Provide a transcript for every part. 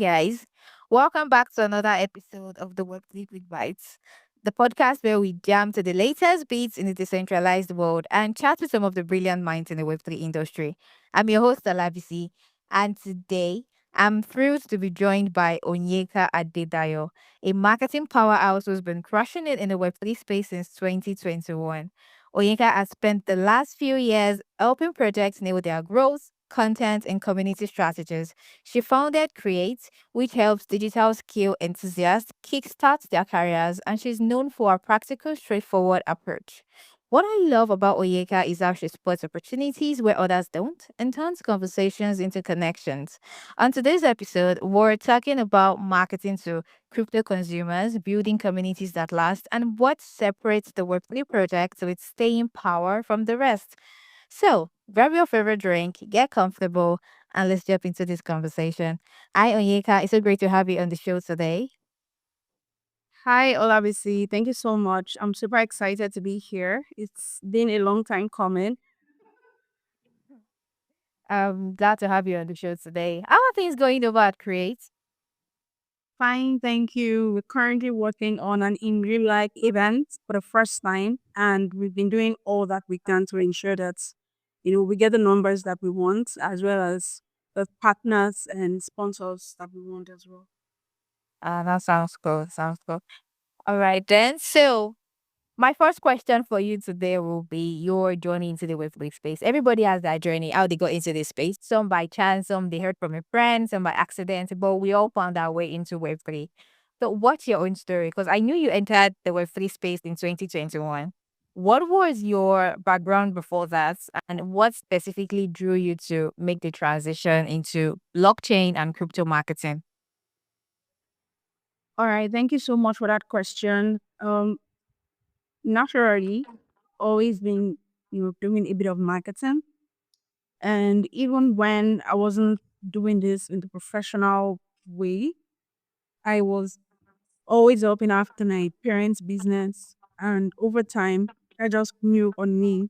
guys. Welcome back to another episode of the Web3 Quick Bites, the podcast where we jam to the latest beats in the decentralized world and chat with some of the brilliant minds in the Web3 industry. I'm your host, Olabisi, and today I'm thrilled to be joined by Onyeka Adedayo, a marketing powerhouse who's been crushing it in the Web3 space since 2021. Onyeka has spent the last few years helping projects nail their growth, content, and community strategies. She founded Create, which helps digital skill enthusiasts kickstart their careers, and she's known for her practical, straightforward approach. What I love about Oyeka is how she spots opportunities where others don't and turns conversations into connections. On today's episode, we're talking about marketing to crypto consumers, building communities that last, and what separates the Web3 project with staying power from the rest. So, grab your favorite drink, get comfortable, and let's jump into this conversation. Hi, Onyeka. It's so great to have you on the show today. Hi, Olabisi. Thank you so much. I'm super excited to be here. It's been a long time coming. I'm glad to have you on the show today. How are things going over at Create? Fine, thank you. We're currently working on an in real life event for the first time, and we've been doing all that we can to ensure that we get the numbers that we want, as well as the partners and sponsors that we want as well. That sounds cool. Sounds cool. All right, then. So, my first question for you today will be your journey into the Web3 space. Everybody has that journey, how they got into this space. Some by chance, some they heard from a friend, some by accident, but we all found our way into Web3. So, what's your own story? Because I knew you entered the Web3 space in 2021. What was your background before that? And what specifically drew you to make the transition into blockchain and crypto marketing? All right, thank you so much for that question. Naturally, always been doing a bit of marketing. And even when I wasn't doing this in the professional way, I was always helping after my parents' business. And over time, I just grew on me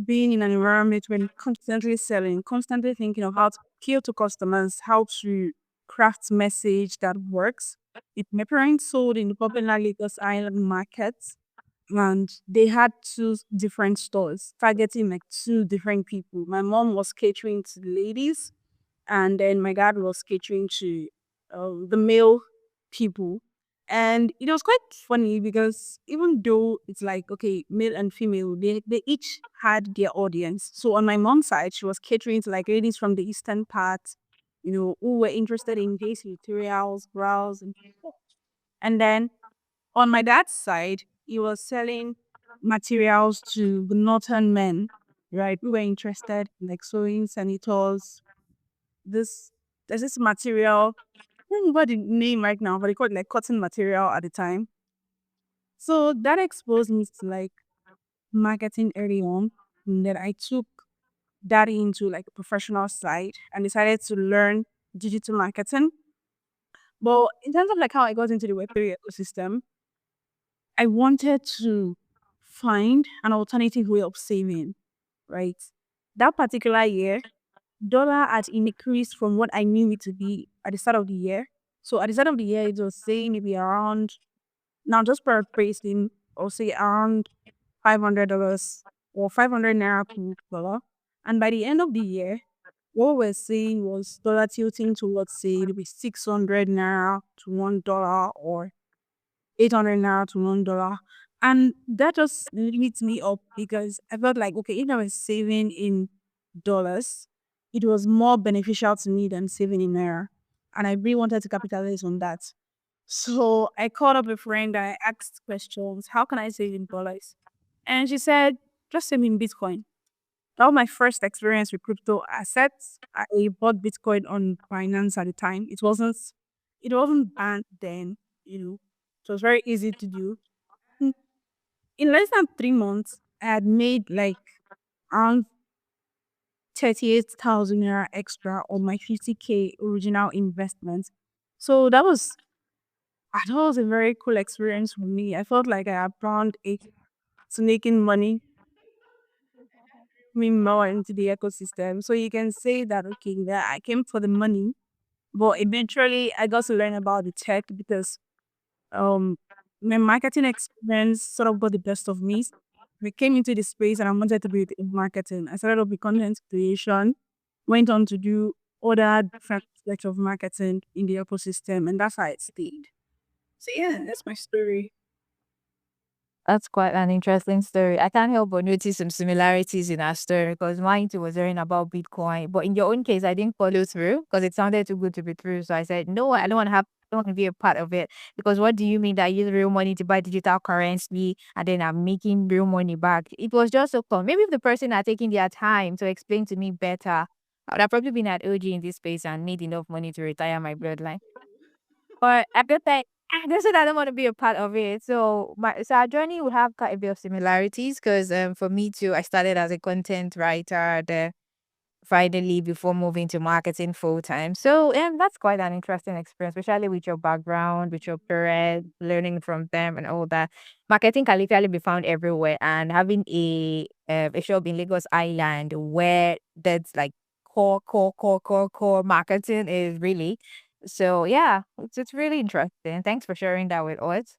being in an environment where you're constantly selling, constantly thinking of how to appeal to customers, how to craft message that works. My parents sold in the popular Lagos Island markets, and they had two different stores targeting like two different people. My mom was catering to the ladies, and then my dad was catering to the male people. And it was quite funny because even though it's like, okay, male and female, they each had their audience. So on my mom's side, she was catering to like ladies from the eastern part, who were interested in these materials, brows, and then on my dad's side, he was selling materials to the northern men, right? We were interested in like sewing sanitors. This there's this material. I don't remember the name right now, but they called it like cotton material at the time. So that exposed me to like marketing early on. And then I took that into like a professional side and decided to learn digital marketing. But in terms of like how I got into the Web3 ecosystem, I wanted to find an alternative way of saving, right? That particular year, dollar had increased from what I knew it to be at the start of the year. So at the start of the year, it was saying maybe around, now just paraphrasing, I'll say around $500 or 500 naira per dollar. And by the end of the year, what we're seeing was dollar tilting towards say maybe 600 naira to $1 or 800 naira to $1. And that just limits me up because I felt like, okay, if I was saving in dollars, it was more beneficial to me than saving in naira. And I really wanted to capitalize on that. So I called up a friend, I asked questions, how can I save in dollars? And she said, just save in Bitcoin. That was my first experience with crypto assets. I bought Bitcoin on Binance at the time. It wasn't banned then, you know. It was very easy to do. Mm, In less than 3 months, I had made like around 38,000 naira extra on my 50K original investment. So I thought it was a very cool experience for me. I felt like I had found a to making money, me more into the ecosystem. So you can say that, okay, yeah, I came for the money, But eventually, I got to learn about the tech because um my marketing experience sort of got the best of me. We came into the space and I wanted to be in marketing. I started off with content creation, went on to do other different aspects of marketing in the ecosystem, and that's how it stayed. So yeah, that's my story. That's quite an interesting story. I can't help but notice some similarities in our story because mine too was hearing about Bitcoin. But in your own case, I didn't follow through because it sounded too good to be true. So I said, no, I don't want to have, I don't want to be a part of it. Because what do you mean that I use real money to buy digital currency and then I'm making real money back? It was just so fun. Maybe if the person had taken their time to explain to me better, I would have probably been at OG in this space and made enough money to retire my bloodline. But at the time, I just said I don't want to be a part of it. So our journey would have quite a bit of similarities because for me too, I started as a content writer, the finally before moving to marketing full time. So that's quite an interesting experience, especially with your background, with your parents, learning from them and all that. Marketing can literally be found everywhere, and having a shop in Lagos Island where that's like core marketing is really. So yeah, it's really interesting. Thanks for sharing that with us.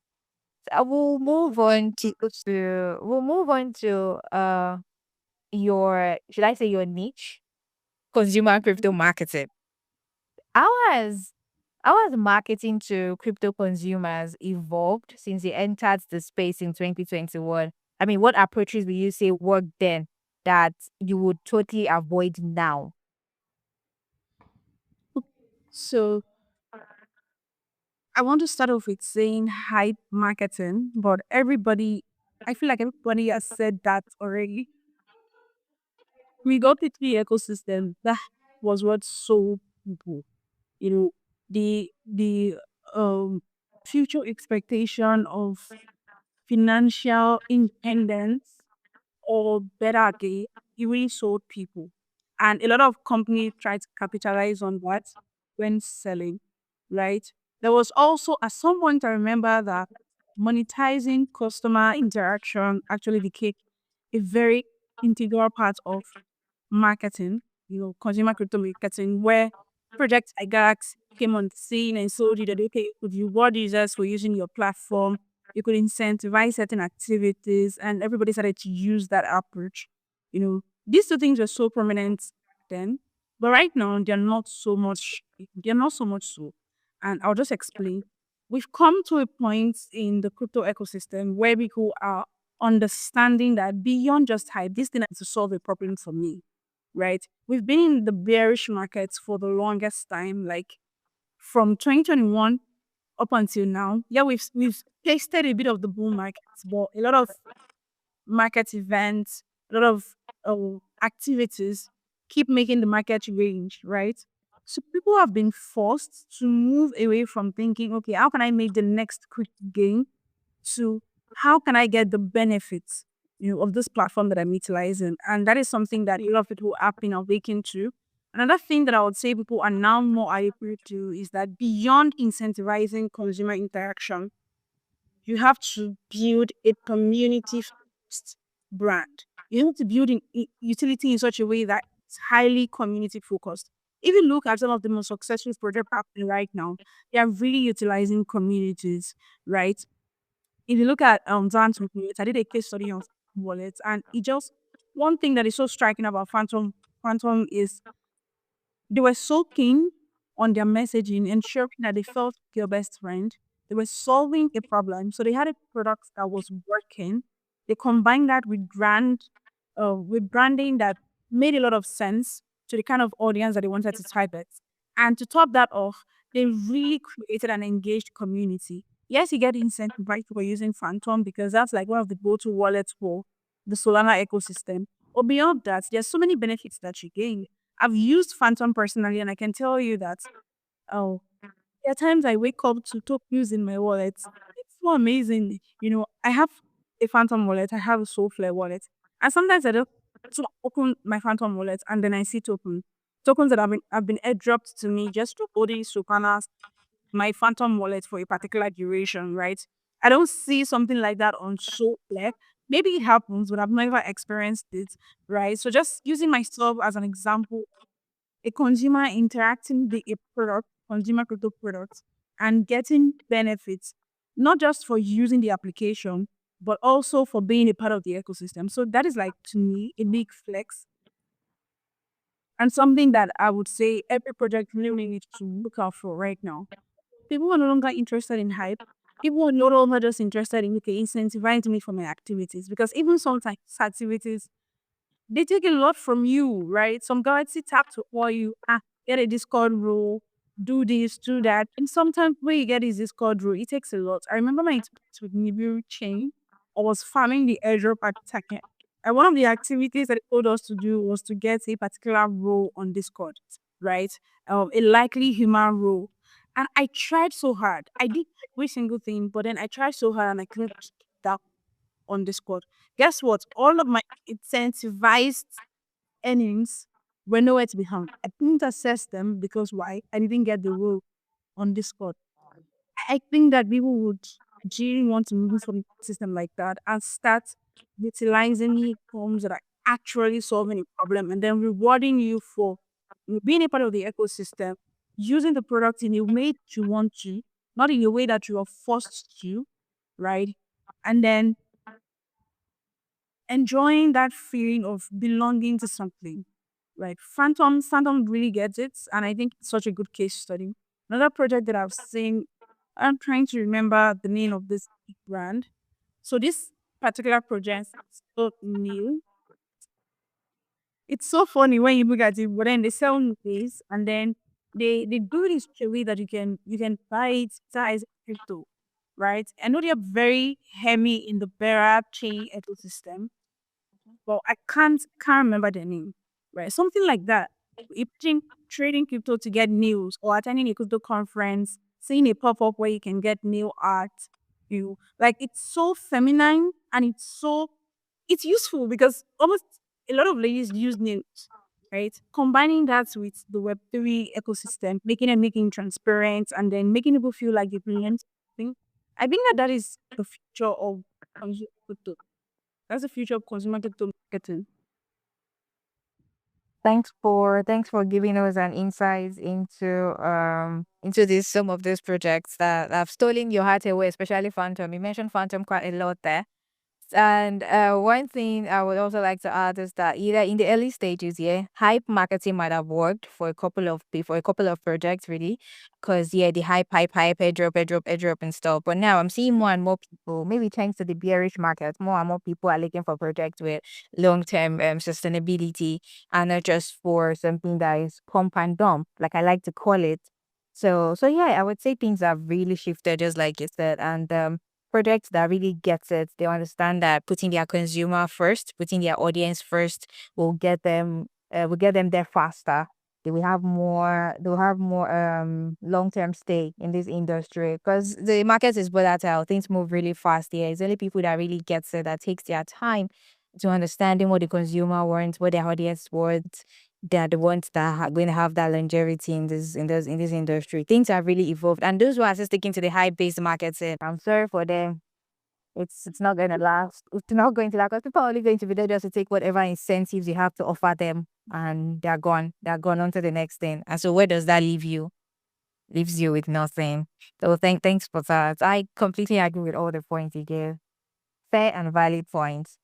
So we'll move on to we'll move on to your, should I say, your niche, consumer crypto marketing. How has how has marketing to crypto consumers evolved since you entered the space in 2021? I mean, what approaches will you say worked then that you would totally avoid now? So I want to start off with saying hype marketing, but I feel like everybody has said that already. We got into the ecosystem. That was what sold people. You know, the future expectation of financial independence or better day, it really sold people. And a lot of companies try to capitalize on what when selling, right? There was also at some point I remember that monetizing customer interaction actually became a very integral part of marketing, consumer crypto marketing, where projects like Gax came on the scene and sold you that okay, you could reward users for using your platform, you could incentivize certain activities, and everybody started to use that approach. These two things were so prominent then, but right now they're not so much. They're not so much so, and I'll just explain. We've come to a point in the crypto ecosystem where people are understanding that beyond just hype, this thing has to solve a problem for me, right? We've been in the bearish markets for the longest time, like from 2021 up until now. Yeah, we've tasted a bit of the bull markets, but a lot of market events, a lot of activities keep making the market range, right? So people have been forced to move away from thinking, okay, how can I make the next quick gain to how can I get the benefits, of this platform that I'm utilizing? And that is something that a lot of people have been awakened to. Another thing that I would say people are now more able to is that beyond incentivizing consumer interaction, you have to build a community first brand. You have to build utility in such a way that it's highly community focused. If you look at some of the most successful projects happening right now, they are really utilizing communities, right? If you look at Zans wallets, I did a case study on wallets, and it just one thing that is so striking about Phantom is they were so keen on their messaging, ensuring that they felt like your best friend. They were solving a problem. So they had a product that was working. They combined that with branding that made a lot of sense to the kind of audience that they wanted to target. And to top that off, they really created an engaged community. Yes, you get incentivized for using Phantom because that's like one of the go-to wallets for the Solana ecosystem. But beyond that, there's so many benefits that you gain. I've used Phantom personally, and I can tell you that oh, there are times I wake up to top news in my wallet. It's so amazing. I have a Phantom wallet, I have a Soulflare wallet, and sometimes I just to open my Phantom wallet and then I see tokens that have been airdropped to me just to hold these Sopanas, my Phantom wallet for a particular duration, right? I don't see something like that on Soulflare. Maybe it happens, but I've never experienced it, right? So just using myself as an example, a consumer interacting with a product. consumer crypto products and getting benefits, not just for using the application, but also for being a part of the ecosystem. So that is like to me a big flex and something that I would say every project really needs to look out for right now. People are no longer interested in hype. People are no longer just interested in okay, incentivize me for my activities because even sometimes activities they take a lot from you, right? Some guys sit up to all you, get a Discord role, do this, do that. And sometimes when you get this Discord role, it takes a lot. I remember my experience with Nibiru Chain. I was farming the airdrop attack. And one of the activities that they told us to do was to get a particular role on Discord, right? A likely human role. And I tried so hard. I did every single thing, but then I tried so hard and I couldn't get that on Discord. Guess what? All of my incentivized earnings were nowhere to be found. I couldn't assess them because why? I didn't get the role on Discord. I think that people would genuinely want to move from a system like that and start utilizing forms that are actually solving a problem and then rewarding you for being a part of the ecosystem, using the product in a way that you want to, not in a way that you are forced to, right? And then enjoying that feeling of belonging to something. Right. Phantom really gets it. And I think it's such a good case study. Another project that I've seen, I'm trying to remember the name of this brand. So this particular project is so new. It's so funny when you look at it, but then they sell new things and then they do it in such a way that you can buy it as crypto. Right. I know they're very heavy in the bearer chain ecosystem, but I can't remember the name, right? Something like that. Imagine trading crypto to get news or attending a crypto conference, seeing a pop up where you can get new art. You like it's so feminine and it's useful because almost a lot of ladies use news, right? Combining that with the Web3 ecosystem, making transparent and then making people feel like they belong to something. I think that is the future of crypto. That's the future of consumer crypto marketing. Thanks for giving us an insight into this some of these projects that have stolen your heart away, especially Phantom. You mentioned Phantom quite a lot there. And one thing I would also like to add is that either in the early stages, yeah, hype marketing might have worked for a couple of projects really, because yeah, the hype, airdrop, and stuff. But now I'm seeing more and more people, maybe thanks to the bearish market, more and more people are looking for projects with long term sustainability and not just for something that is pump and dump, like I like to call it. So yeah, I would say things have really shifted, just like you said, and projects that really gets it. They understand that putting their consumer first, putting their audience first will get them there faster. They will have more long term stay in this industry because the market is volatile. Things move really fast here. It's only people that really gets it that takes their time to understanding what the consumer wants, what their audience wants. They're the ones that are going to have that longevity in this industry. Things have really evolved, and those who are still sticking to the high based marketing, I'm sorry for them. It's not going to last. It's not going to last because people are only going to be there just to take whatever incentives you have to offer them, and they're gone. They're gone on to the next thing. And so, where does that leave you? Leaves you with nothing. So, thanks for that. I completely agree with all the points you gave. Fair and valid points.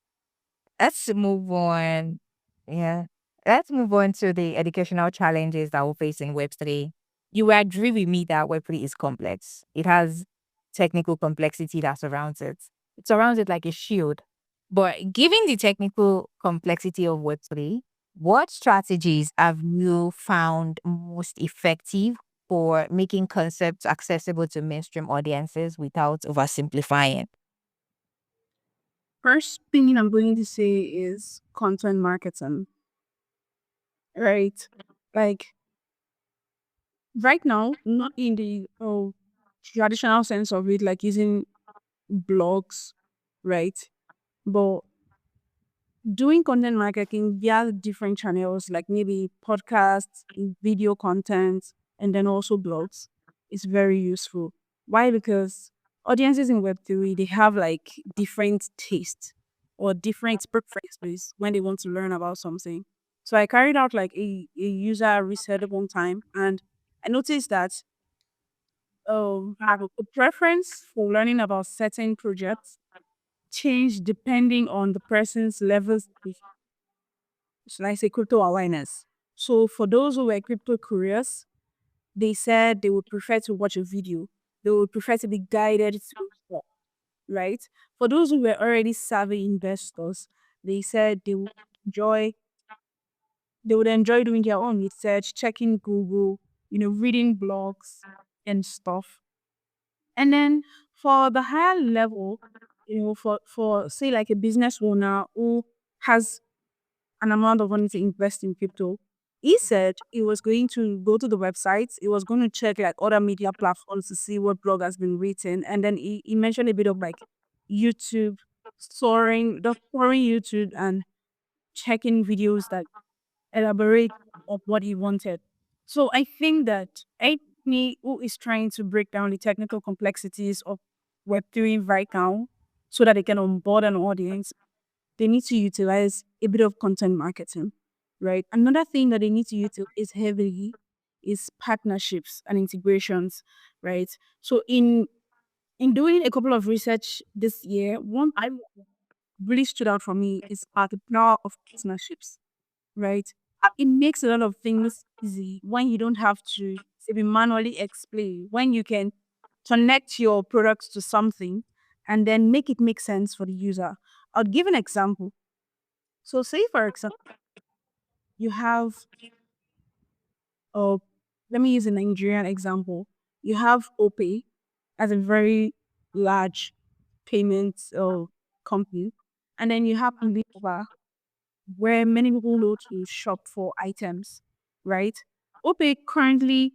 Let's move on. Yeah. Let's move on to the educational challenges that we face in Web3. You will agree with me that Web3 is complex. It has technical complexity that surrounds it. It surrounds it like a shield. But given the technical complexity of Web3, what strategies have you found most effective for making concepts accessible to mainstream audiences without oversimplifying? First thing I'm going to say is content marketing, right? Like right now, not in the traditional sense of it, like using blogs, right? But doing content marketing via different channels, like maybe podcasts, video content, and then also blogs, is very useful. Why? Because audiences in Web3, they have like different tastes or different preferences when they want to learn about something. So I carried out like a user research at one time and I noticed that have a preference for learning about certain projects change depending on the person's levels of, should I say, crypto awareness. So for those who were crypto curious, they said they would prefer to watch a video. They would prefer to be guided through thought, right? For those who were already savvy investors, they said enjoy they would enjoy doing their own research, checking Google, reading blogs and stuff. And then for the higher level, for say like a business owner who has an amount of money to invest in crypto, he said he was going to go to the websites, he was going to check like other media platforms to see what blog has been written. And then he mentioned a bit of like YouTube, soaring YouTube and checking videos that elaborate on what he wanted. So I think that any who is trying to break down the technical complexities of Web3 right now so that they can onboard an audience, they need to utilize a bit of content marketing, right? Another thing that they need to utilize heavily is partnerships and integrations, right? So in doing a couple of research this year, one I really stood out for me is the power of partnerships, right? It makes a lot of things easy when you don't have to say, be manually explain, when you can connect your products to something and then make it make sense for the user. I'll give an example. So, say for example, you have, uh, let me use a Nigerian example. You have OPay as a very large payment company, and then you have Alibaba where many people go to shop for items, right? OPay currently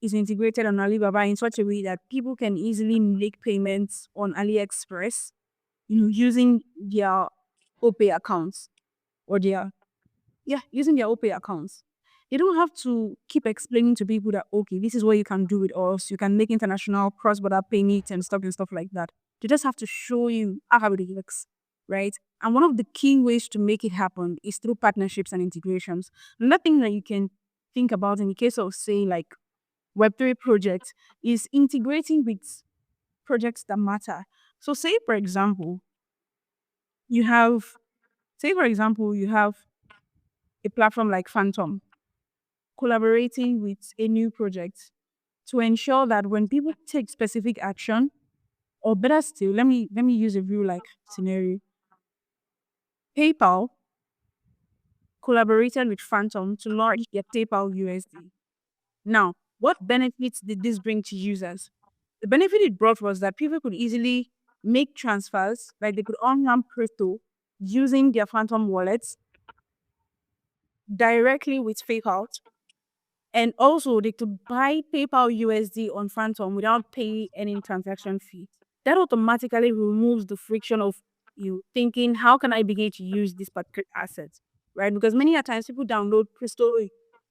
is integrated on Alibaba in such a way that people can easily make payments on AliExpress, using their OPay accounts or using their OPay accounts. They don't have to keep explaining to people that, okay, this is what you can do with us. You can make international cross-border payments and stuff like that. They just have to show you how it works, right? And one of the key ways to make it happen is through partnerships and integrations. Another thing that you can think about in the case of, say, like Web3 projects is integrating with projects that matter. So, you have, you have a platform like Phantom collaborating with a new project to ensure that when people take specific action, or better still, let me use a real like scenario. PayPal collaborated with Phantom to launch their PayPal USD. Now, what benefits did this bring to users? The benefit it brought was that people could easily make transfers, like they could on-ramp crypto using their Phantom wallets directly with PayPal. And also, they could buy PayPal USD on Phantom without paying any transaction fee. That automatically removes the friction of you thinking, how can I begin to use this particular asset? Right? Because many a times people download crystal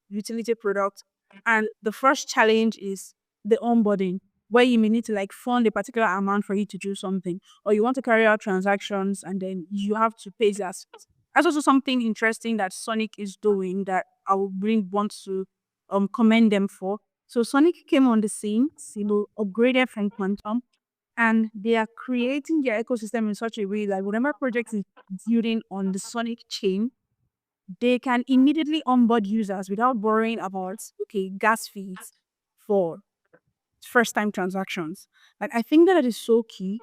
utility products, and the first challenge is the onboarding, where you may need to like fund a particular amount for you to do something, or you want to carry out transactions and then you have to pay that. That's also something interesting that Sonic is doing that I would really want to commend them for. So Sonic came on the scene, upgraded from Quantum, and they are creating their ecosystem in such a way that whatever project is building on the Sonic chain, they can immediately onboard users without worrying about gas fees for first time transactions. Like I think that is so key,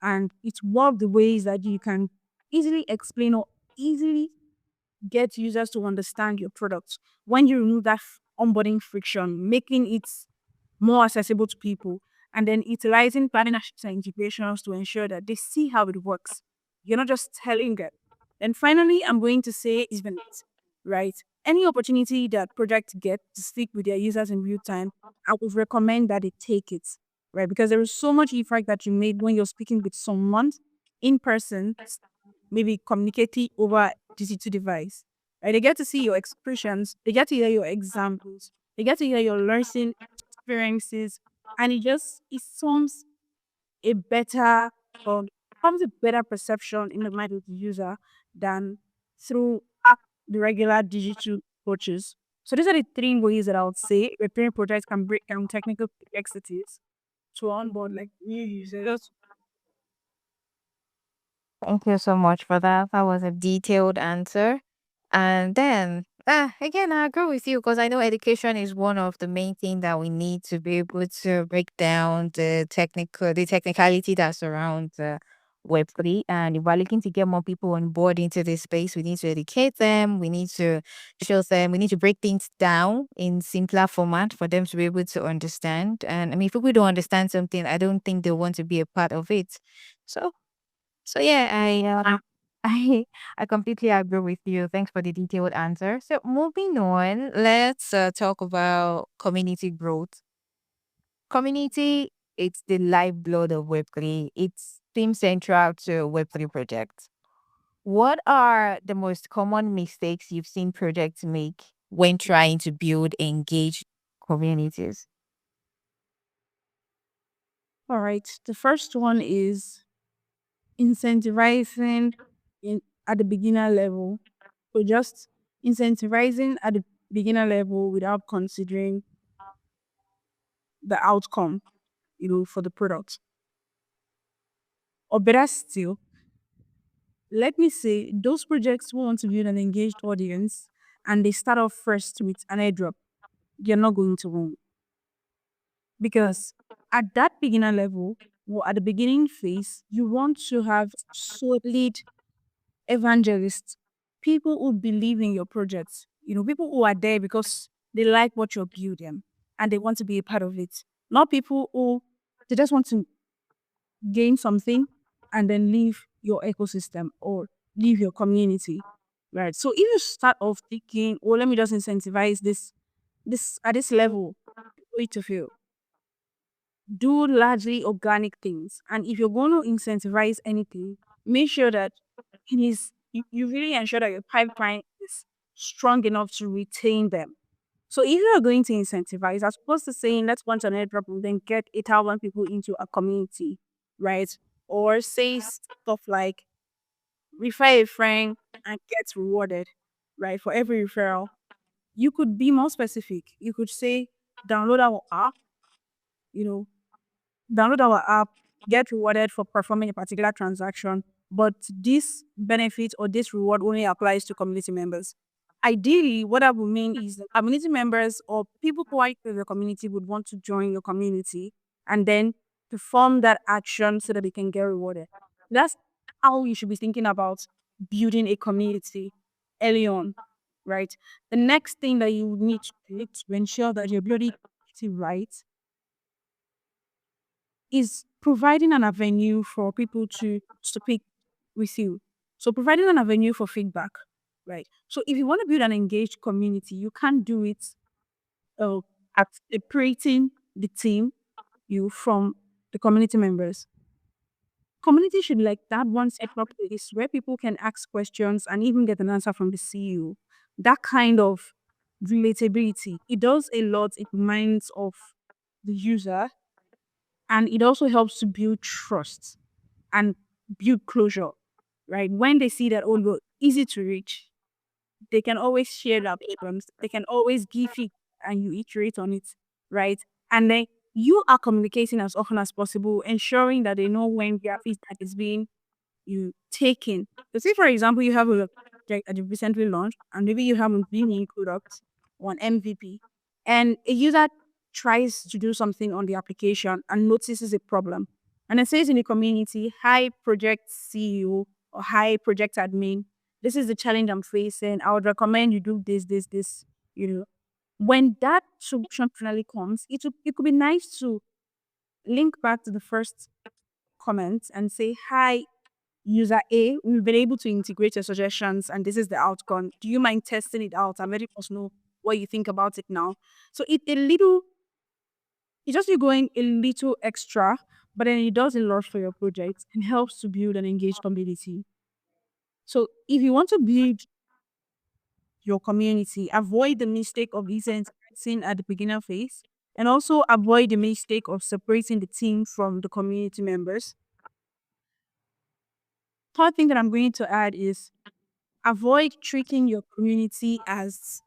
and it's one of the ways that you can easily explain or easily get users to understand your product when you remove that onboarding friction, making it more accessible to people, and then utilizing partnerships and integrations to ensure that they see how it works. You're not just telling them. And finally, I'm going to say is Venice, right? Any opportunity that projects get to speak with their users in real time, I would recommend that they take it, right? Because there is so much effect that you made when you're speaking with someone in person, maybe communicating over digital device. Right? They get to see your expressions, they get to hear your examples, they get to hear your learning experiences, and it forms a better forms a better perception in the mind of the user than through the regular digital coaches. So these are the three ways that I would say repairing projects can break down technical complexities. to onboard like new users. Thank you so much for that. That was a detailed answer. And then, again, I agree with you because I know education is one of the main things that we need to be able to break down the technicality that surrounds Web3. And if we're looking to get more people on board into this space, we need to educate them. We need to show them. We need to break things down in simpler format for them to be able to understand. And I mean, if people don't understand something, I don't think they want to be a part of it. So yeah, I I completely agree with you. Thanks for the detailed answer. So moving on, let's talk about community growth. Community, it's the lifeblood of Web3. It's theme central to Web3 projects. What are the most common mistakes you've seen projects make when trying to build engaged communities? All right. The first one is incentivizing at the beginner level. So just incentivizing at the beginner level without considering the outcome, for the product. Or better still, let me say those projects who want to build an engaged audience and they start off first with an airdrop, you're not going to win. Because at that beginner level, or at the beginning phase, you want to have solid evangelists, people who believe in your projects, people who are there because they like what you're building and they want to be a part of it. Not people who they just want to gain something and then leave your ecosystem or leave your community. Right. So if you start off thinking, oh, let me just incentivize this at this level, way to feel. Do largely organic things. And if you're going to incentivize anything, make sure that you really ensure that your pipeline is strong enough to retain them. So if you are going to incentivize, as opposed to saying let's launch an airdrop and then get 8,000 people into a community, right? Or say stuff like refer a friend and get rewarded, right? For every referral. You could be more specific. You could say download our app, you know, download our app, get rewarded for performing a particular transaction, but this benefit or this reward only applies to community members. Ideally, what that would mean is that community members or people who are in the community would want to join your community and then perform that action so that they can get rewarded. That's how you should be thinking about building a community early on, right? The next thing that you need to do to ensure that you're building it right is providing an avenue for people to speak with you. So providing an avenue for feedback, right? So if you want to build an engaged community, you can't do it uh, at separating the team you from the community members. Community should be like that one separate place where people can ask questions and even get an answer from the CEO. That kind of relatability, it does a lot in the minds of the user, and it also helps to build trust and build closure, right? When they see that, oh, you're easy to reach, they can always share their problems. They can always give feedback and you iterate on it, right? And then you are communicating as often as possible, ensuring that they know when their feedback is being you taken. So say, for example, you have a project that you recently launched, and maybe you have a winning product or an MVP, and a user tries to do something on the application and notices a problem. And it says in the community, hi project CEO or hi project admin, this is the challenge I'm facing. I would recommend you do this, you know. When that solution finally comes, it could be nice to link back to the first comment and say, hi, user A, we've been able to integrate your suggestions and this is the outcome. Do you mind testing it out and letting us know what you think about it now? So it's just you going a little extra, but then it does a lot for your project and helps to build an engaged community. So if you want to build your community, avoid the mistake of listening at the beginner phase and also avoid the mistake of separating the team from the community members. Third thing that I'm going to add is avoid treating your community as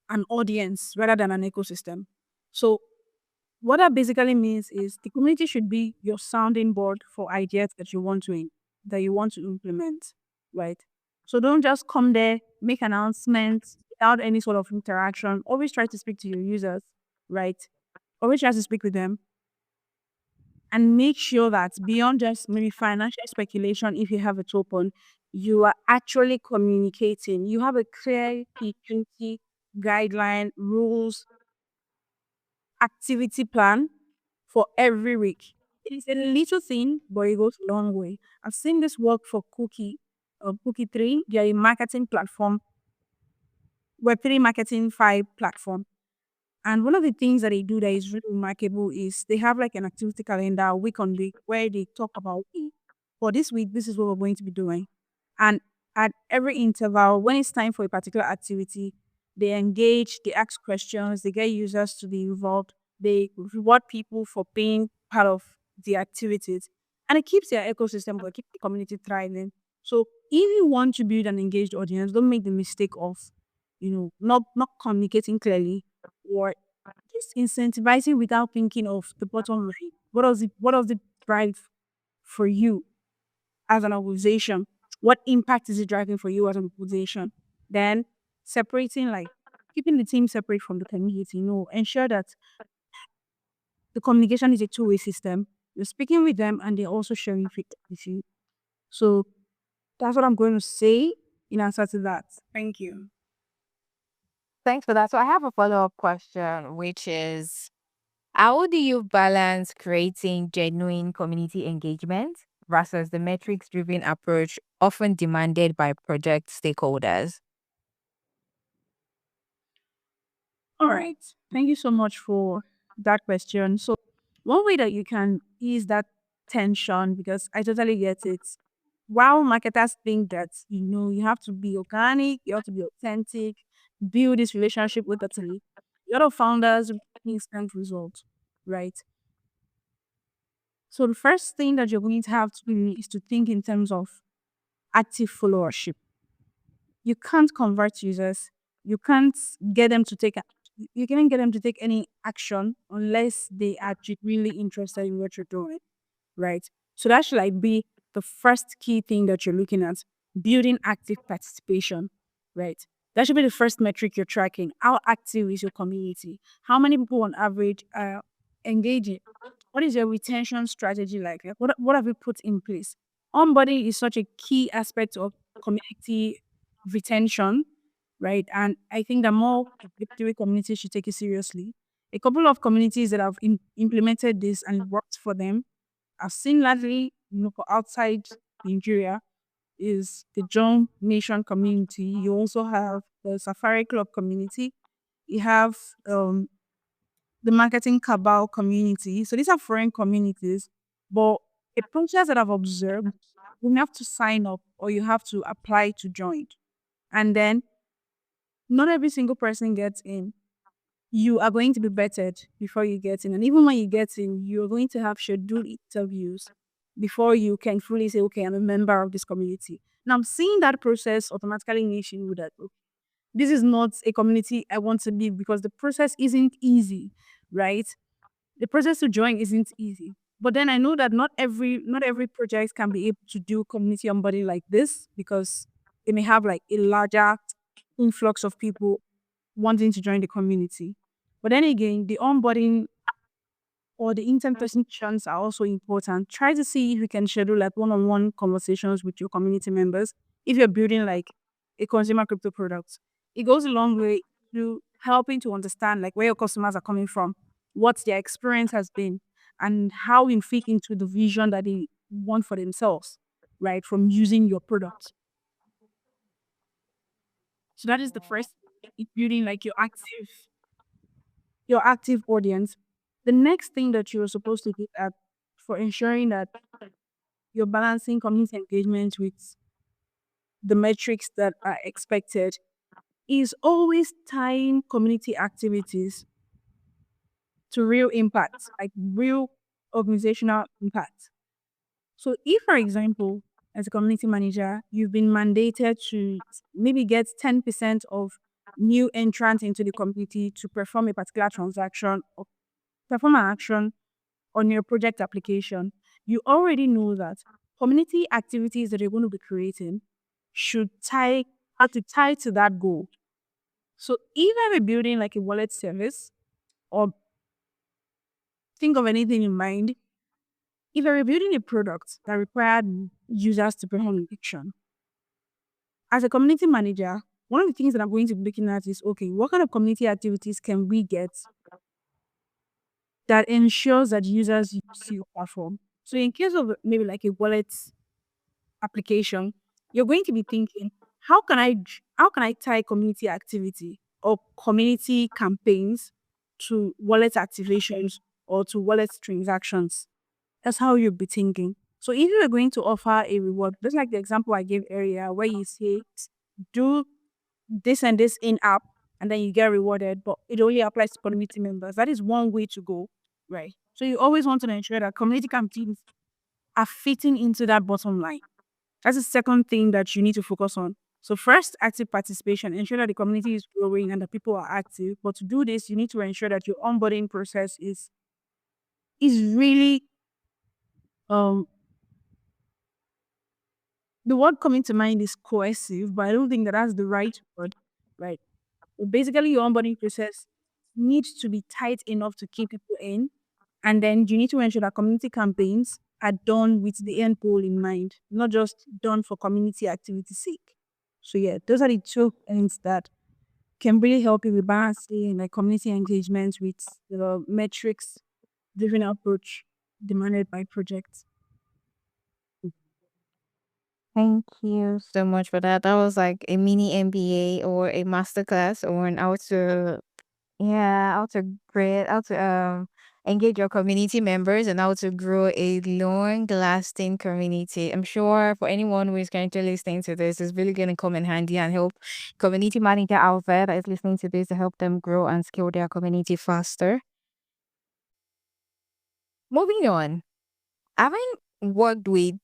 an audience rather than an ecosystem. So What that basically means is the community should be your sounding board for ideas that you want to that you want to implement, right? So don't just come there, make announcements without any sort of interaction. Always try to speak to your users, right? Always try to speak with them and make sure that beyond just maybe financial speculation, if you have it open, you are actually communicating. You have a clear P20 guideline, rules, activity plan for every week. It is a little thing, but it goes a long way. I've seen this work for Cookie 3. They are a marketing platform, Web3 Marketing 5 platform. And one of the things that they do that is really remarkable is they have like an activity calendar week on week where they talk about, "Hey, for this week, this is what we're going to be doing." And at every interval, when it's time for a particular activity, they engage, they ask questions, they get users to be involved, they reward people for being part of the activities. And it keeps their ecosystem going, keep the community thriving. So if you want to build an engaged audience, don't make the mistake of, not communicating clearly or just incentivizing without thinking of the bottom line. What does it drive for you as an organization? What impact is it driving for you as an organization? Then separating, like keeping the team separate from the community. Ensure that the communication is a two-way system. You're speaking with them and they're also sharing feedback with you. So that's what I'm going to say in answer to that. Thank you. Thanks for that. So I have a follow-up question, which is how do you balance creating genuine community engagement versus the metrics-driven approach often demanded by project stakeholders? All right. Thank you so much for that question. So, one way that you can ease that tension, because I totally get it. While marketers think that, you have to be organic, you have to be authentic, build this relationship with the team, a lot of founders want instant results, right? So, the first thing that you're going to have to do is to think in terms of active followership. You can't convert users. You can't get them to take you can't get them to take any action unless they are really interested in what you're doing, right? So that should like be the first key thing that you're looking at, building active participation, right? That should be the first metric you're tracking. How active is your community? How many people on average are engaging? What is your retention strategy like? What have you put in place? Onboarding is such a key aspect of community retention, right? And I think that more Web3 communities should take it seriously. A couple of communities that have implemented this and it worked for them, I've seen lately, for outside Nigeria, is the John Nation community. You also have the Safari Club community. You have um, the Marketing Cabal community. So these are foreign communities, but a process that I've observed, you have to sign up or you have to apply to join. And then not every single person gets in. You are going to be vetted before you get in. And even when you get in, you're going to have scheduled interviews before you can fully say, okay, I'm a member of this community. Now I'm seeing that process automatically initiate with that. Okay, this is not a community I want to be because the process isn't easy, right? The process to join isn't easy. But then I know that not every project can be able to do community onboarding like this because they may have like a larger influx of people wanting to join the community. But then again, the onboarding or the in-person chats are also important. Try to see if you can schedule like one-on-one conversations with your community members. If you're building like a consumer crypto product, it goes a long way to helping to understand like where your customers are coming from, what their experience has been, and how you fit into the vision that they want for themselves, right? From using your product. So that is the first building like your active audience. The next thing that you're supposed to look at for ensuring that you're balancing community engagement with the metrics that are expected is always tying community activities to real impact, like real organizational impact. So, if, for example, as a community manager, you've been mandated to maybe get 10% of new entrants into the community to perform a particular transaction perform an action on your project application, you already know that community activities that you're going to be creating should have to tie to that goal. So if I'm building like a wallet service or think of anything in mind, if you're building a product that required users to perform action, as a community manager, one of the things that I'm going to be looking at is okay, what kind of community activities can we get that ensures that users use your platform? So in case of maybe like a wallet application, you're going to be thinking, how can I tie community activity or community campaigns to wallet activations or to wallet transactions? That's how you'll be thinking. So if you are going to offer a reward, just like the example I gave earlier, where you say do this and this in app and then you get rewarded, but it only applies to community members. That is one way to go, right? So you always want to ensure that community campaigns are fitting into that bottom line. That's the second thing that you need to focus on. So first, active participation. Ensure that the community is growing and the people are active. But to do this, you need to ensure that your onboarding process is really um the word coming to mind is cohesive, but I don't think that that's the right word. Right. Basically, your onboarding process needs to be tight enough to keep people in. And then you need to ensure that community campaigns are done with the end goal in mind, not just done for community activity's sake. So yeah, those are the two ends that can really help you with balancing like community engagement with the metrics driven approach demanded by projects. Thank you so much for that. That was like a mini MBA or a masterclass on how to, yeah, how to create, how to engage your community members and how to grow a long lasting community. I'm sure for anyone who is currently listening to this, it's really going to come in handy and help community manager out there that is listening to this to help them grow and scale their community faster. Moving on, having worked with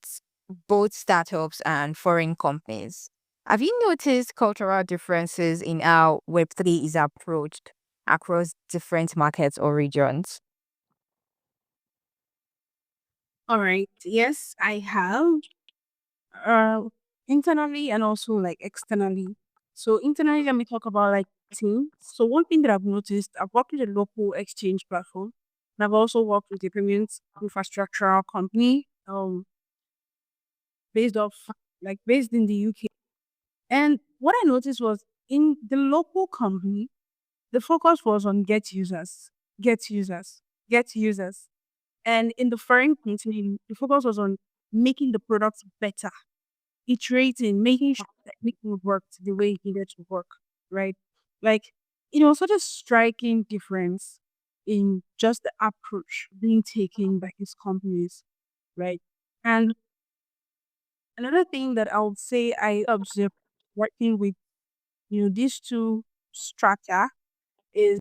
both startups and foreign companies, have you noticed cultural differences in how Web3 is approached across different markets or regions? All right. Yes, I have. Uh, internally and also like externally. So internally, let me talk about like team. So one thing that I've noticed, I've worked with a local exchange platform, and I've also worked with a payment infrastructure company, based off based in the UK. And what I noticed was in the local company, the focus was on get users, get users, get users. And in the foreign company, the focus was on making the products better, iterating, making sure that everything worked the way it needed to work, right? Like, such a striking difference in just the approach being taken by these companies, right? And another thing that I would say I observed working with, these two strata is,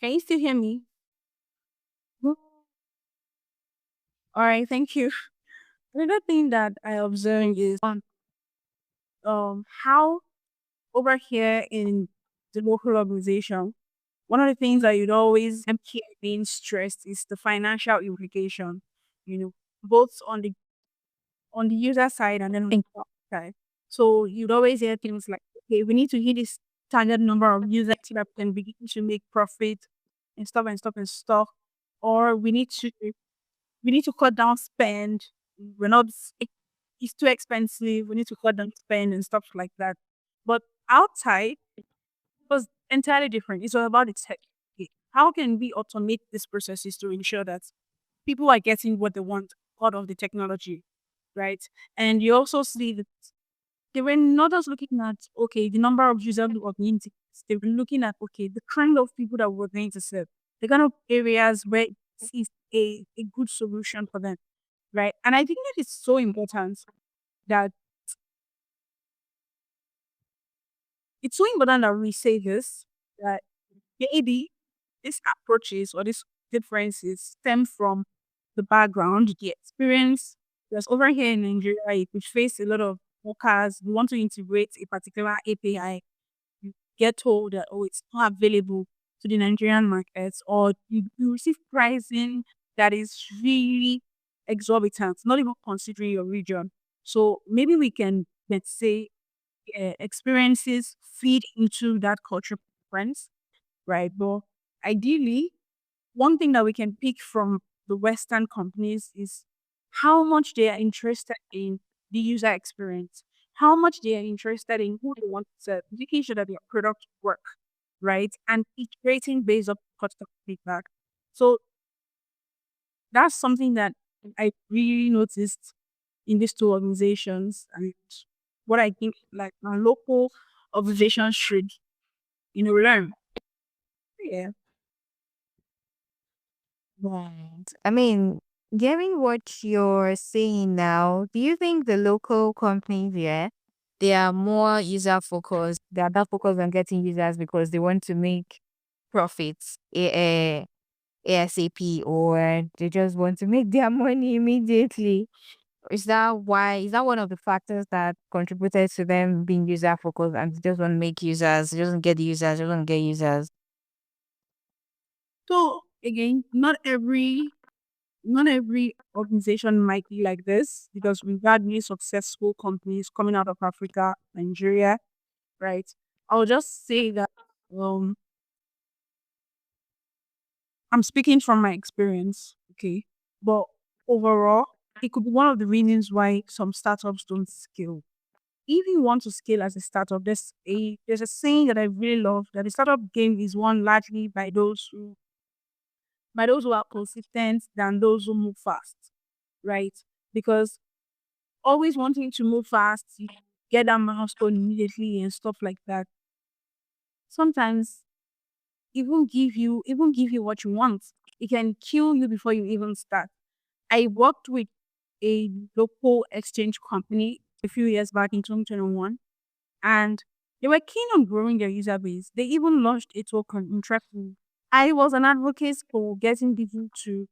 can you still hear me? All right, thank you. Another thing that I observed is how over here in the local organization, one of the things that you'd always hear being stressed is the financial implication, both on the user side and then on the product side. So you'd always hear things like, okay, we need to hit this target number of users so that we can begin to make profit and stuff and stuff and stuff. Or we need to cut down spend. We're not it's too expensive. We need to cut down spend and stuff like that. But outside was entirely different. It's all about the tech. Okay, how can we automate these processes to ensure that people are getting what they want out of the technology, right? And you also see that they were not just looking at, okay, the number of users who are going to, they were looking at, okay, the kind of people that we're going to serve, the kind of areas where this is a good solution for them, right? And I think that it's so important that we say this, that maybe these approaches or these differences stem from the background, the experience. Because over here in Nigeria, we face a lot of workers who want to integrate a particular API. get told that, oh, it's not available to the Nigerian markets, or you receive pricing that is really exorbitant, not even considering your region. So maybe we can, let's say, experiences feed into that culture preference, right? But ideally, one thing that we can pick from the Western companies is how much they are interested in the user experience, how much they are interested in who they want to serve, making sure that their product work, right? And iterating based on customer feedback. So that's something that I really noticed in these two organizations, and what I think like our local organizations should, learn. Yeah. Right. I mean, given what you're saying now, do you think the local companies here, they are more user focused? They are not focused on getting users because they want to make profits ASAP, or they just want to make their money immediately? Is that why? Is that one of the factors that contributed to them being user focused and they just want to make users, they just want to get the users, they just want to get users? So again, not every organization might be like this, because we've had new successful companies coming out of Africa, Nigeria, right? I'll just say that um I'm speaking from my experience, okay? But overall, it could be one of the reasons why some startups don't scale. If you want to scale as a startup, there's a saying that I really love, that the startup game is won largely by those who are consistent than those who move fast, right? Because always wanting to move fast, you get that milestone immediately and stuff like that. Sometimes even give you what you want. It can kill you before you even start. I worked with a local exchange company a few years back in 2021, and they were keen on growing their user base. They even launched a token in Trapple. I was an advocate for getting people to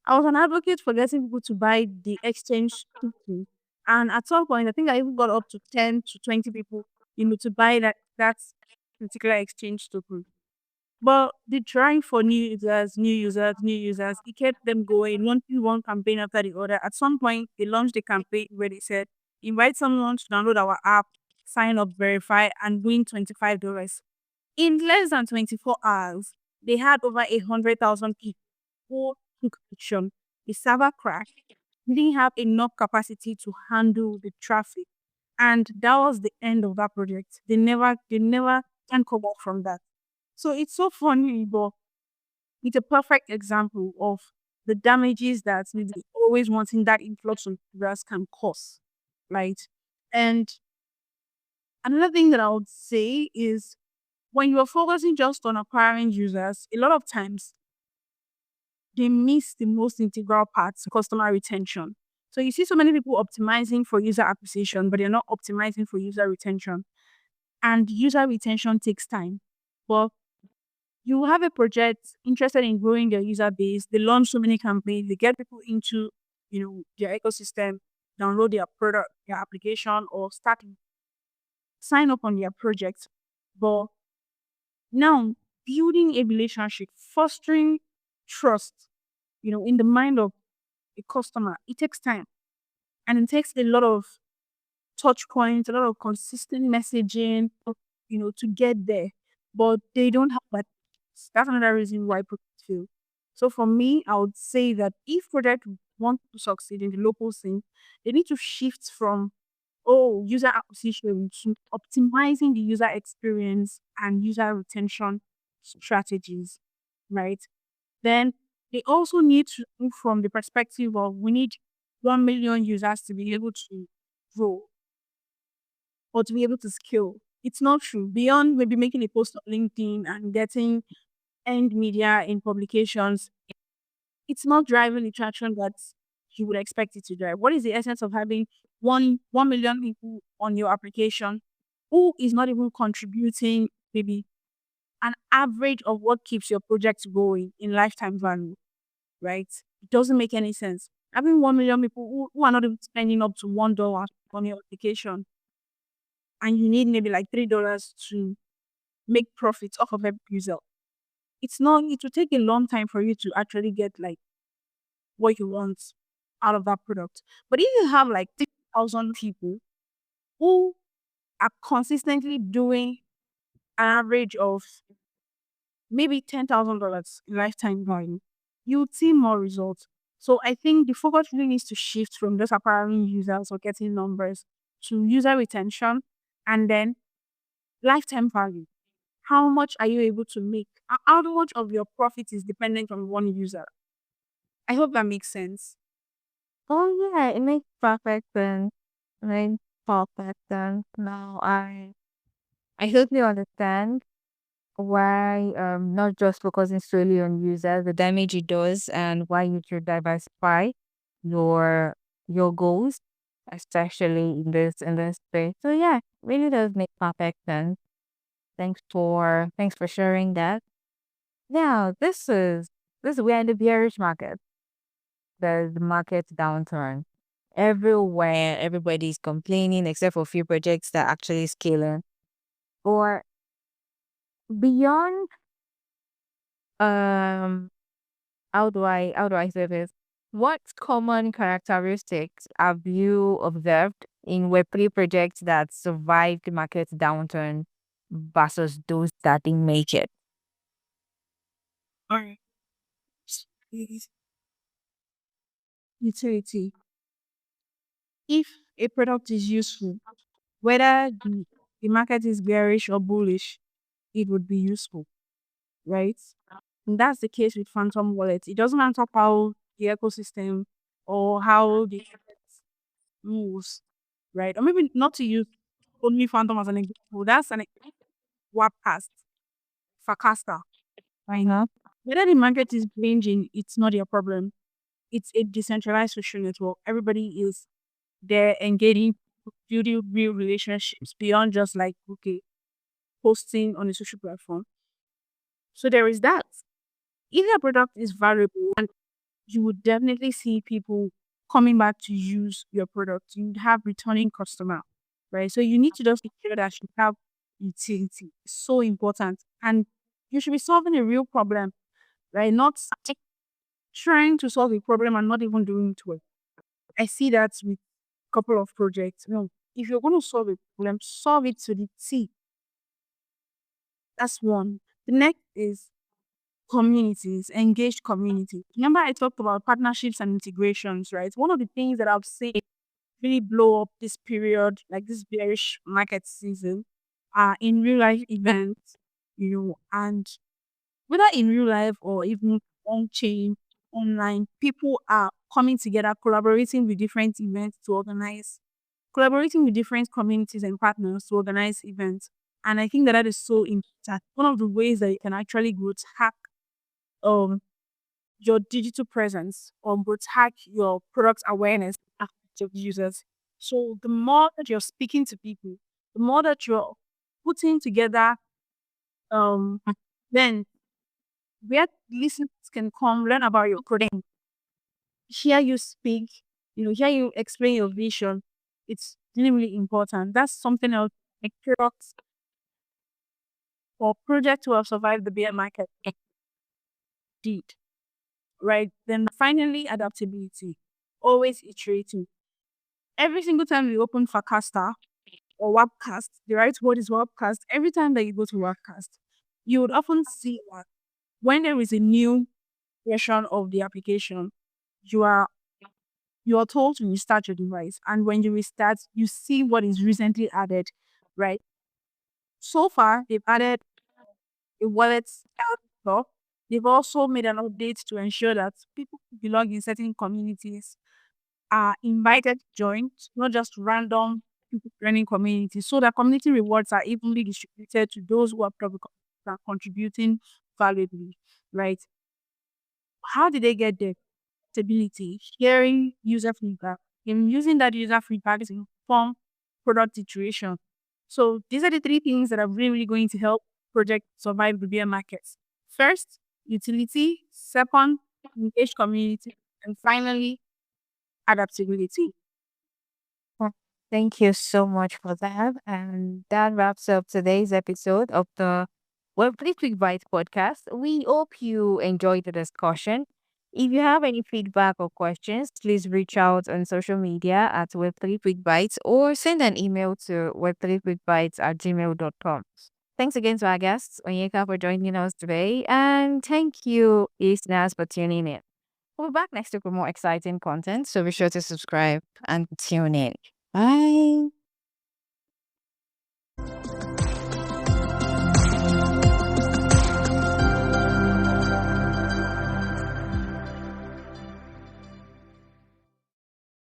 I was an advocate for getting people to buy the exchange token. And at some point, I think I even got up to 10 to 20 people, to buy that particular exchange token. But the trying for new users, new users, new users, it kept them going, one campaign after the other. At some point, they launched a campaign where they said, invite someone to download our app, sign up, verify, and win $25. In less than 24 hours, they had over 100,000 people who took action. The server crashed, didn't have enough capacity to handle the traffic. And that was the end of that project. They never can come back from that. So it's so funny, but it's a perfect example of the damages that maybe always wanting that influx of users can cause. Right. And another thing that I would say is, when you're focusing just on acquiring users, a lot of times they miss the most integral parts, customer retention. So you see so many people optimizing for user acquisition, but they're not optimizing for user retention. And user retention takes time. But you have a project interested in growing their user base, they launch so many campaigns, they get people into, their ecosystem, download their product, their application, or sign up on their project. But now, building a relationship, fostering trust, in the mind of a customer, it takes time, and it takes a lot of touch points, a lot of consistent messaging, to get there. But they don't have that. That's another reason why projects fail. So for me, I would say that if project want to succeed in the local scene, they need to shift from, user acquisition, to optimizing the user experience and user retention strategies, right? Then they also need to move from the perspective of, we need 1 million users to be able to grow or to be able to scale. It's not true. Beyond maybe making a post on LinkedIn and getting earned media in publications, it's not driving the traction that you would expect it to drive. What is the essence of having 1 million people on your application who is not even contributing maybe an average of what keeps your project going in lifetime value, right? It doesn't make any sense. Having 1 million people who are not even spending up to $1 on your application, and you need maybe like $3 to make profits off of every user. It's not, it will take a long time for you to actually get like what you want out of that product. But if you have like 6,000 people who are consistently doing an average of maybe $10,000 lifetime value, you would see more results. So I think the focus really needs to shift from just acquiring users or getting numbers to user retention and then lifetime value. How much are you able to make? How much of your profit is dependent on one user? I hope that makes sense. Oh yeah, it makes perfect sense. It makes perfect sense. Now I totally understand why not just focusing solely on users, the damage it does, and why you should diversify your your goals, especially in this space. So yeah, really does make perfect sense. Thanks for sharing that. Now this is we're in the bearish market. There's the market downturn. Everywhere, everybody's complaining except for a few projects that are actually scaling. Or beyond um how do I say this? What common characteristics have you observed in Web3 projects that survived the market downturn versus those that didn't make it? All right. Is utility. If a product is useful, whether the market is bearish or bullish, it would be useful, right? And that's the case with Phantom Wallet. It doesn't matter how the ecosystem or how the market moves, right? Or maybe not to use only Phantom as an example. That's an Wapcast, Fakasta, right? Uh-huh. Whether the market is ranging, it's not your problem. It's a decentralized social network. Everybody is there engaging, building real relationships beyond just like, okay, posting on a social platform. So there is that. If your product is valuable, and you would definitely see people coming back to use your product. You'd have returning customer, right? So you need to just make sure that you have utility. It's so important. And you should be solving a real problem, right? Not trying to solve a problem and not even doing it well. I see that with a couple of projects. No, if you're going to solve a problem, solve it to the T. That's one. The next is communities, engaged community. Remember, I talked about partnerships and integrations, right? One of the things that I've seen really blow up this period, like this bearish market season, are in real life events, and whether in real life or even on chain, online, people are coming together, collaborating with different communities and partners to organize events. And I think that that is so important. One of the ways that you can actually go to hack um your digital presence or go to hack your product awareness of users. So the more that you're speaking to people, the more that you're putting together then where listeners can come learn about your product, hear you speak, hear you explain your vision. It's really, really important. That's something else like products or project to have survived the bear market did. Right. Then finally adaptability. Always iterating. Every single time we open Fakasta or Webcast, the right word is Webcast. Every time that you go to Webcast, you would often see that when there is a new version of the application, you are you are told to restart your device. And when you restart, you see what is recently added, right? So far, they've added a wallet store. They've also made an update to ensure that people who belong in certain communities are invited to join, not just random people joining communities. So that community rewards are evenly distributed to those who are contributing valuably, right? How did they get there? Stability, sharing user feedback, and using that user feedback to inform product iteration. So these are the three things that are really, really going to help project survive the bear markets. First, utility. Second, engaged community. And finally, adaptability. Well, thank you so much for that. And that wraps up today's episode of the Web3 Quick Bites podcast. We hope you enjoyed the discussion. If you have any feedback or questions, please reach out on social media at Web3 Quick Bites or send an email to web3quickbites@gmail.com. Thanks again to our guests, Onyeka, for joining us today. And thank you, listeners, for tuning in. We'll be back next week with more exciting content, so be sure to subscribe and tune in. Bye.